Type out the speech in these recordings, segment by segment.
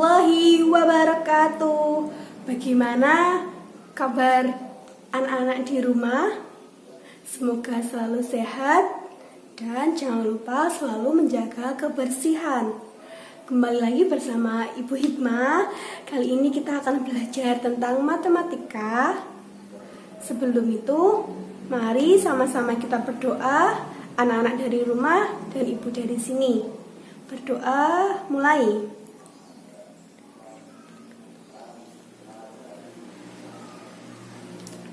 warahmatullahi wabarakatuh. Bagaimana kabar anak-anak di rumah? Semoga selalu sehat dan jangan lupa selalu menjaga kebersihan. Kembali lagi bersama Ibu Hikmah. Kali ini kita akan belajar tentang matematika. Sebelum itu, mari sama-sama kita berdoa, anak-anak dari rumah dan ibu dari sini. Berdoa mulai.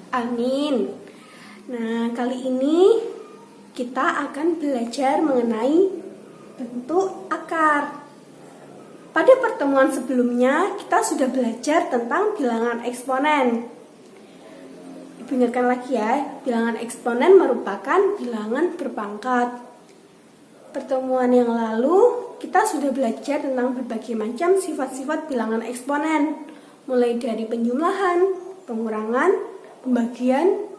Amin. Nah, kali ini kita akan belajar mengenai bentuk akar. Pada pertemuan sebelumnya, kita sudah belajar tentang bilangan eksponen. Ibu ingatkan lagi ya, bilangan eksponen merupakan bilangan berpangkat. Pertemuan yang lalu, kita sudah belajar tentang berbagai macam sifat-sifat bilangan eksponen, mulai dari penjumlahan, pengurangan, pembagian,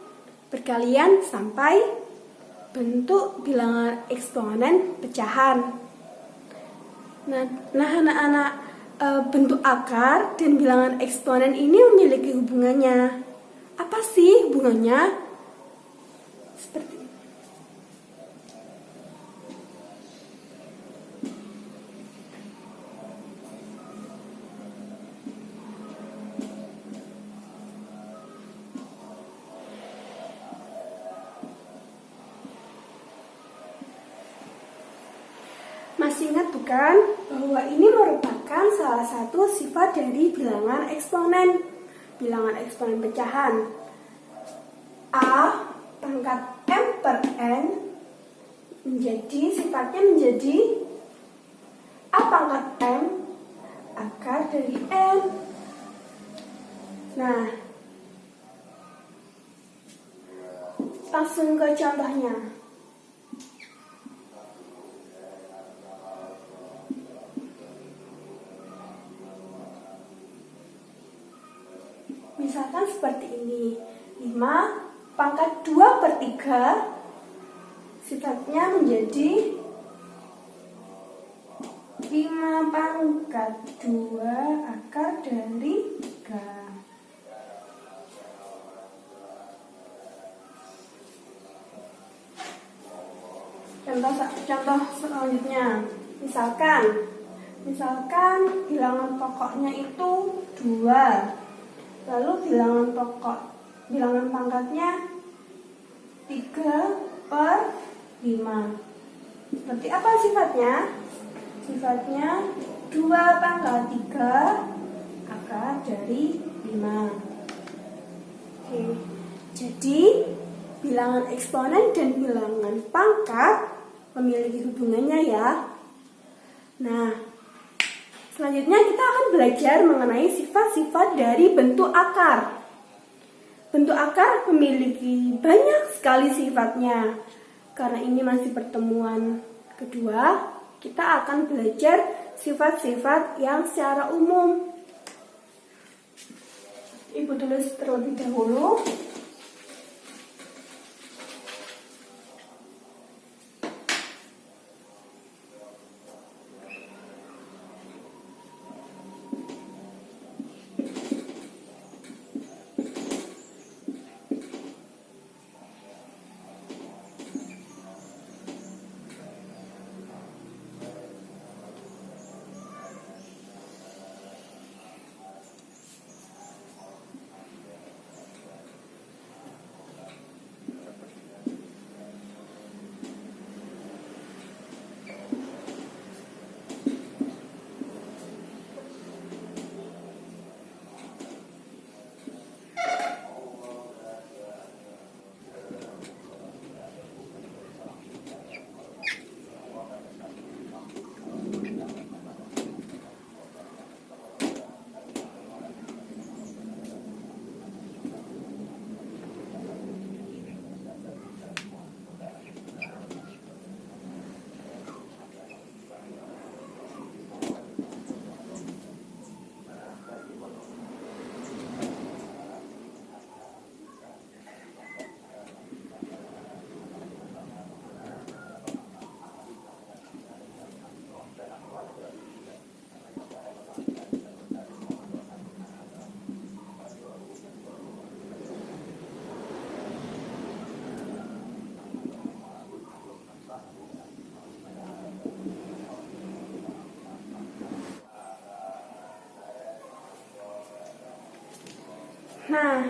perkalian, sampai bentuk bilangan eksponen pecahan. Nah anak-anak, bentuk akar dan bilangan eksponen ini memiliki hubungannya. Apa sih hubungannya? Seperti masih ingat bukan bahwa ini merupakan salah satu sifat dari bilangan eksponen, bilangan eksponen pecahan. A pangkat M per N sifatnya menjadi A pangkat M akar dari N. Nah, langsung ke contohnya. Misalkan seperti ini, 5 pangkat 2 per 3 sifatnya menjadi 5 pangkat 2 akar dari 3. Contoh selanjutnya, misalkan bilangan pokoknya itu 2. Lalu bilangan pangkatnya 3 per 5. Seperti apa sifatnya? Sifatnya 2 pangkat 3 akar dari 5. Oke, jadi bilangan eksponen dan bilangan pangkat memiliki hubungannya ya. Nah, selanjutnya kita akan belajar mengenai sifat-sifat dari bentuk akar. Bentuk akar memiliki banyak sekali sifatnya. Karena ini masih pertemuan kedua, kita akan belajar sifat-sifat yang secara umum. Ibu tulis terlebih dahulu. Nah,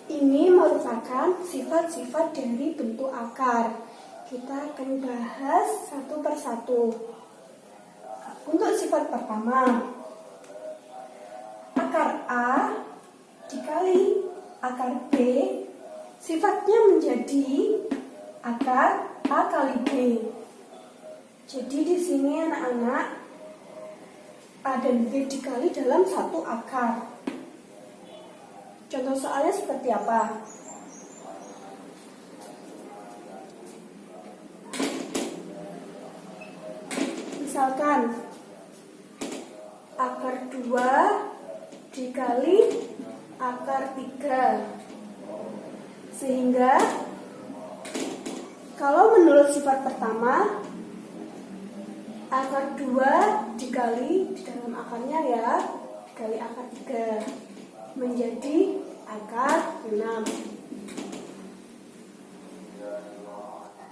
ini merupakan sifat-sifat dari bentuk akar. Kita akan bahas satu persatu. Untuk sifat pertama, akar A dikali akar B, sifatnya menjadi akar A kali B. Jadi di sini anak-anak, A dan B dikali dalam satu akar. Contoh soalnya seperti apa? Misalkan akar 2 dikali akar 3. Sehingga kalau menurut sifat pertama, akar 2 dikali di dalam akarnya ya, dikali akar 3 menjadi akar 6.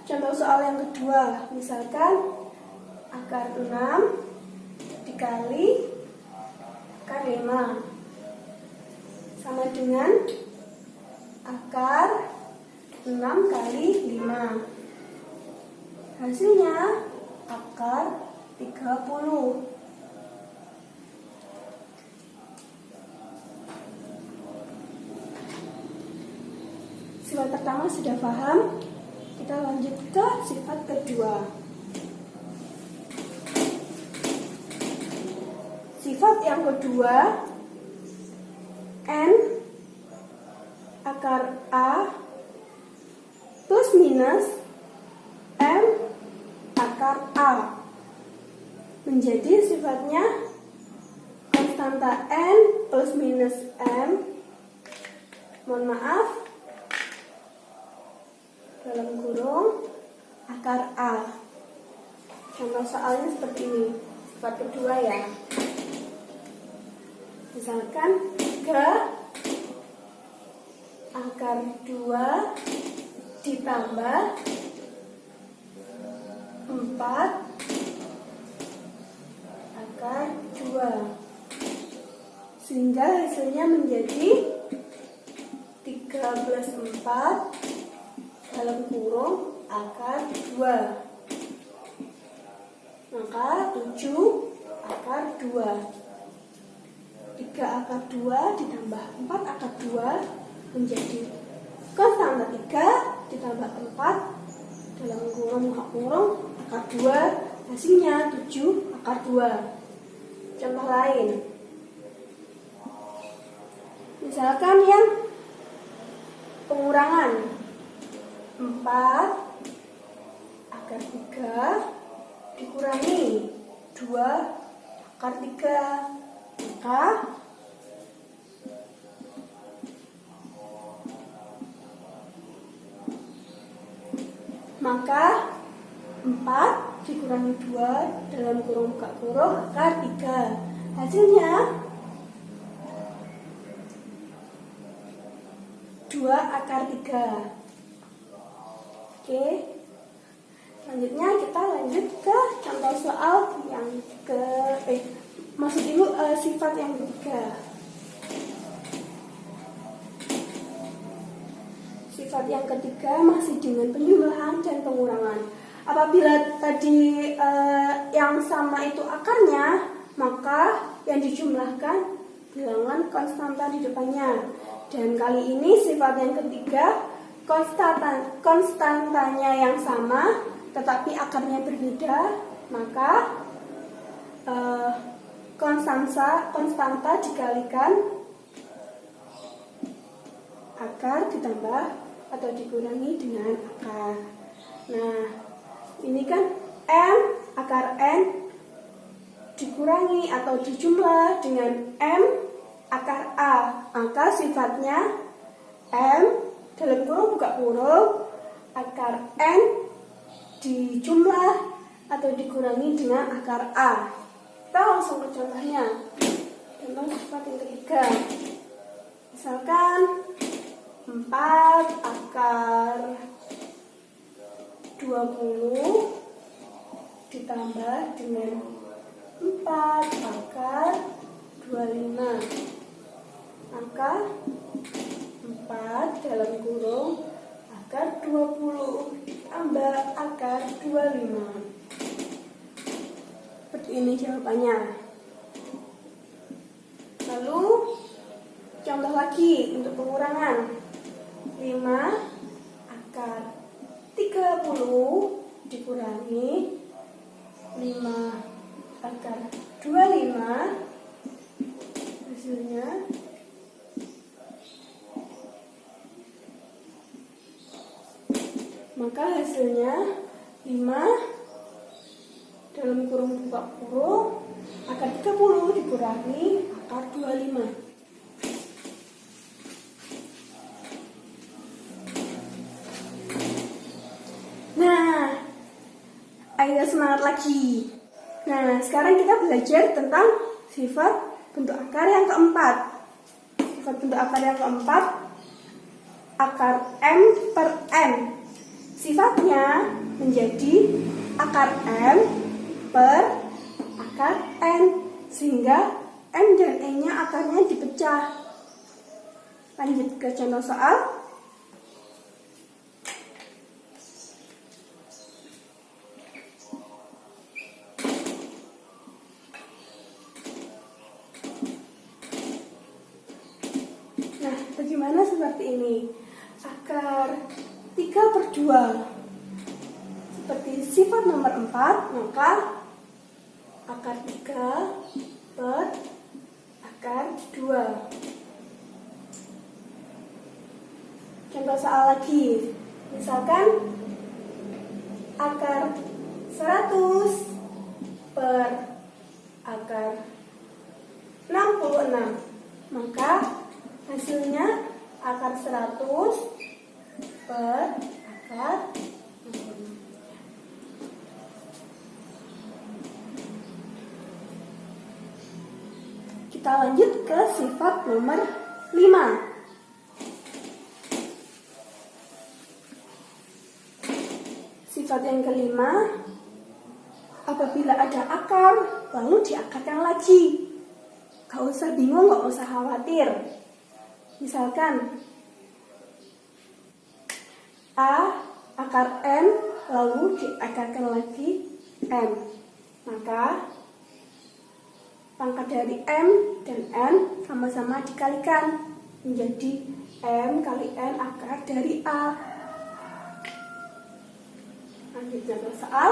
Contoh soal yang kedua, misalkan akar 6 dikali akar 5 sama dengan akar 6 kali 5. Hasilnya akar 30. Sifat pertama sudah paham, kita lanjut ke sifat kedua. Sifat yang kedua, N akar A plus minus M akar A. Menjadi sifatnya konstanta N plus minus M, mohon maaf, dalam kurung akar A. Contoh soalnya seperti ini, sifat kedua ya. Misalkan 3 akar 2 ditambah 4 akar 2. Sehingga hasilnya menjadi 3 plus 4 dalam kurung akar 2. Maka 7 akar 2. 3 akar 2 ditambah 4 akar 2 menjadi konstanta 3 ditambah 4 dalam kurung akar 2, hasilnya 7 akar 2. Contoh lain, misalkan yang pengurangan 4 akar 3 dikurangi 2 akar 3, maka 4 dikurangi 2 dalam kurung buka kurung akar 3. Hasilnya 2 akar 3. Oke. Selanjutnya kita lanjut ke contoh soal yang maksud ibu sifat yang ketiga. Sifat yang ketiga masih dengan penjumlahan dan pengurangan. Apabila tadi yang sama itu akarnya, maka yang dijumlahkan bilangan konstanta di depannya. Dan kali ini sifat yang ketiga, konstantanya yang sama tetapi akarnya berbeda, maka konstanta dikalikan akar ditambah atau dikurangi dengan akar. Nah, ini kan M akar N dikurangi atau dijumlah dengan M akar A, maka sifatnya M dalam kurung buka kurung akar N dijumlah atau dikurangi dengan akar A. Kita langsung ke contohnya. Contoh sifat yang ketiga, misalkan 4 akar 20 ditambah dengan 4 akar 25. Maka 4 dalam kurung akar 20 ditambah akar 25. Seperti ini jawabannya. Lalu contoh lagi untuk pengurangan. 5 akar 30 dikurangi 5 akar 25, hasilnya maka hasilnya 5 dalam kurung buka kurung akar 30 dikurangi akar 25. Nah, ayo semangat lagi. Nah, sekarang kita belajar tentang sifat bentuk akar yang keempat. Sifat bentuk akar yang keempat, akar M per N. Sifatnya menjadi akar M per akar N, sehingga M dan N-nya akarnya dipecah. Lanjut ke contoh soal. Nah, bagaimana seperti ini? Akar 3 per 2. Seperti sifat nomor 4, maka akar 3 per akar 2. Contoh soal lagi. Misalkan akar 100 per akar 66. Maka hasilnya akar 100 per akar 66. Kita lanjut ke sifat nomor 5. Sifat yang kelima, apabila ada akar lalu diakarkan lagi. Gak usah bingung, gak usah khawatir. Misalkan A akar N lalu diakarkan lagi N, maka pangkat dari M dan N sama-sama dikalikan menjadi M kali N akar dari A. Lanjut contoh soal.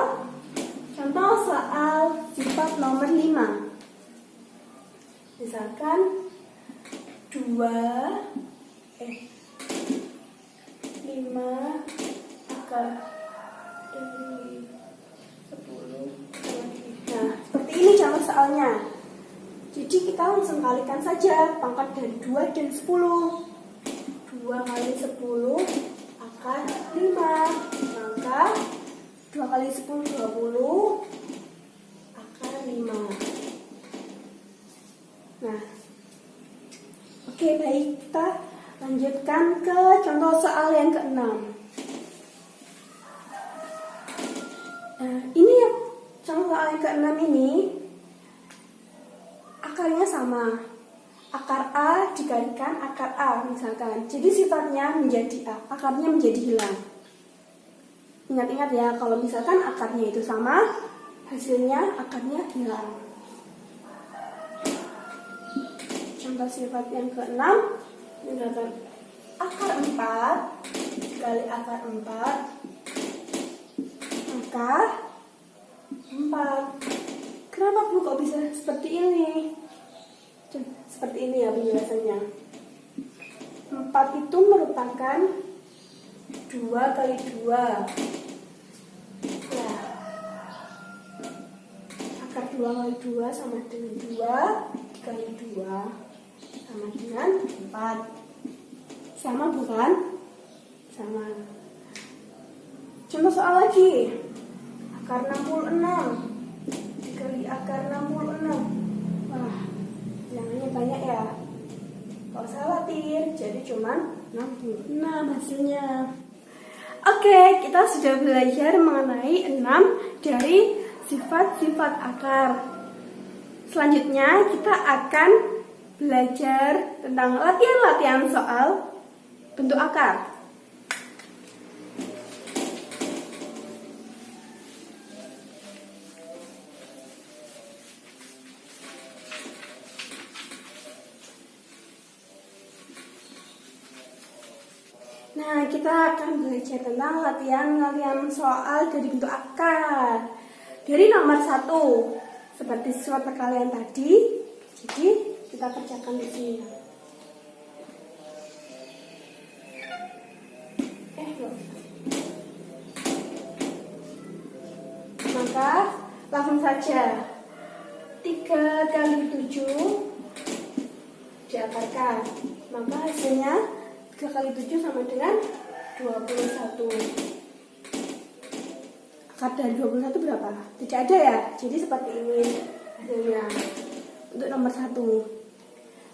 Contoh soal sifat nomor 5. Misalkan 5 akar dari 10. Nah, seperti ini contoh soalnya. Jadi kita langsung kalikan saja pangkat dari 2 dan 10. 2 kali 10 akar 5. Maka 2 kali 10 20 akar 5. Nah, oke, baik, kita lanjutkan ke contoh soal yang ke-6. Nah, ini ya, contoh soal yang ke-6 ini akarnya sama. Akar A dikalikan akar A misalkan. Jadi sifatnya menjadi A, akarnya menjadi hilang. Ingat-ingat ya, kalau misalkan akarnya itu sama, hasilnya akarnya hilang. Contoh sifat yang ke-6, misalkan akar 4 dikali akar 4, maka 4. Kenapa Bu kok bisa seperti ini? Seperti ini ya penjelasannya. 4 itu merupakan 2 kali 2. Ya. Akar 2 kali 2 sama dengan 2 dikali 2 sama dengan 4. Sama bukan? Sama. Contoh soal lagi. Akar 66 dikali akar 66. Wah, bilangannya banyak ya. Gak usah khawatir, jadi cuman 66 hasilnya. Oke, kita sudah belajar mengenai 6 dari sifat-sifat akar. Selanjutnya kita akan belajar tentang latihan-latihan soal bentuk akar. Nah, kita akan belajar tentang latihan soal dari bentuk akar. Dari nomor 1, seperti sifat perkalian tadi. Jadi, kita kerjakan di sini. Maka, langsung saja. 3 kali 7 diakarkan. Maka hasilnya 3 kali 7 sama dengan 21. Akar dari 21 berapa? Tidak ada ya? Jadi seperti ini hasilnya. Untuk nomor 1.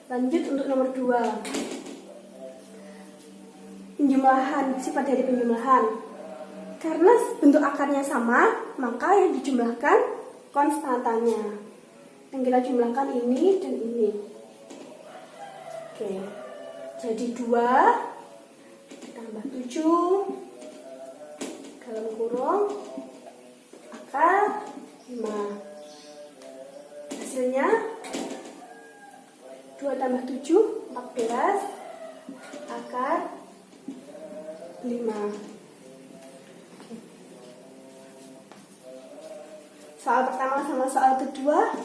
Lanjut untuk nomor 2. Penjumlahan, sifat dari penjumlahan. Karena bentuk akarnya sama, maka yang dijumlahkan konstantanya. Yang kita jumlahkan ini dan ini. Oke. Jadi 2 ditambah 7 dalam kurung akar 5. Hasilnya 2 tambah 7 14 akar 5. Soal pertama sama soal kedua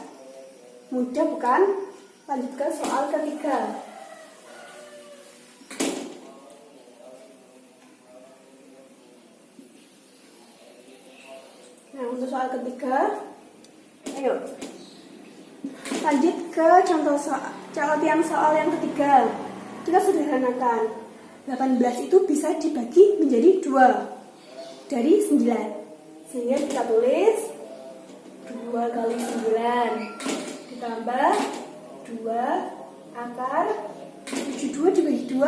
mudah bukan? Lanjut ke soal ketiga. Nah, untuk soal ketiga, ayo lanjut ke contoh latihan soal yang ketiga. Kita sederhanakan. 18 itu bisa dibagi menjadi 2 dari 9. Sehingga kita tulis 2 kali 9 ditambah 2 akar 72 dibagi 2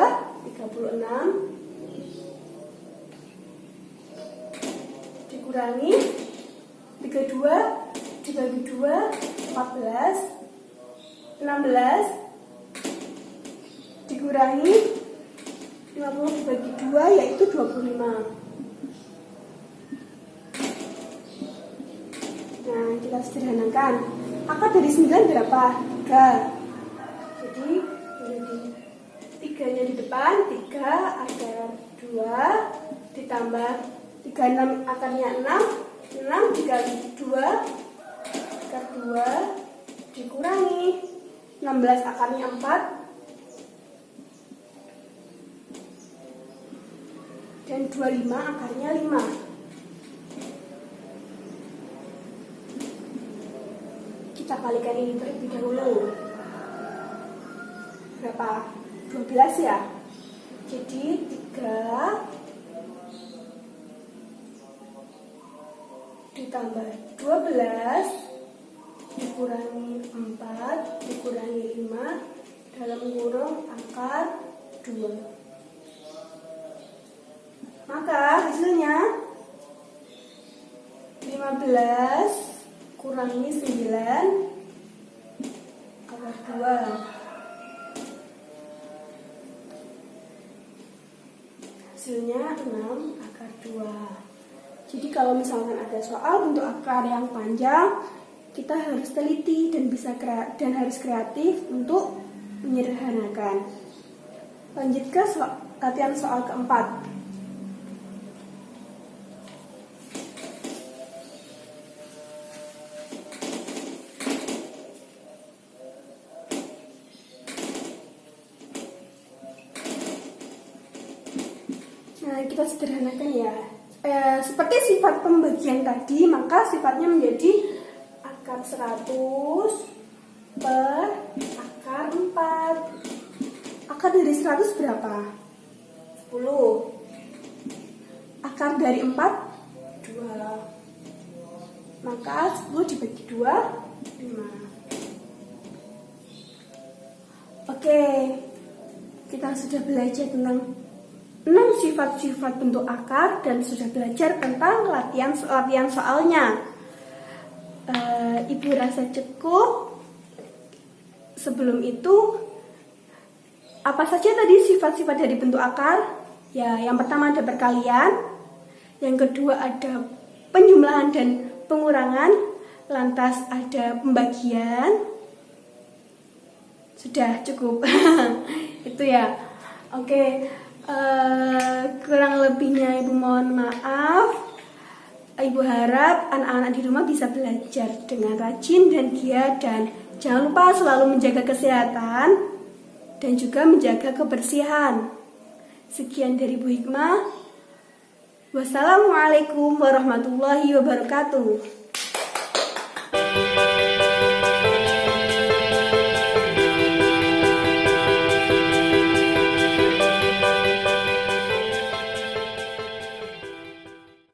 36 dikurangi 32 dibagi 2 14 16 dikurangi 50 dibagi 2 yaitu 25. Nah, kita sederhanakan. Akar dari 9 berapa? 3. Jadi menjadi 3-nya di depan, 3 akar 2 ditambah 36 akarnya 6 dikali 2 akar 2 dikurangi 16 akarnya 4 dan 25 akarnya 5. Kita kalikan ini terlebih dahulu. Berapa? 12 ya? Jadi 3 ditambah 12 dikurangi 4 dikurangi 5 dalam kurung akar 2. Maka hasilnya 15 kurangi 9 akar 2. Hasilnya 6 akar 2. Jadi kalau misalkan ada soal bentuk akar yang panjang, kita harus teliti dan harus kreatif untuk menyederhanakan. Lanjut ke latihan soal keempat. Nah, kita sederhanakan ya. Seperti sifat pembagian tadi, maka sifatnya menjadi akar 100 per akar 4. Akar dari 100 berapa? 10. Akar dari 4 2. Maka 10 dibagi 2 5. Oke, kita sudah belajar tentang 6 sifat-sifat bentuk akar dan sudah belajar tentang latihan soalnya. Ibu rasa cukup. Sebelum itu, apa saja tadi sifat-sifat dari bentuk akar? Ya, yang pertama ada perkalian, yang kedua ada penjumlahan dan pengurangan, lantas ada pembagian. Sudah cukup. Itu ya. Oke, kurang lebihnya Ibu mohon maaf. Ibu harap anak-anak di rumah bisa belajar dengan rajin dan giat, dan jangan lupa selalu menjaga kesehatan dan juga menjaga kebersihan. Sekian dari Bu Hikmah. Wassalamualaikum warahmatullahi wabarakatuh.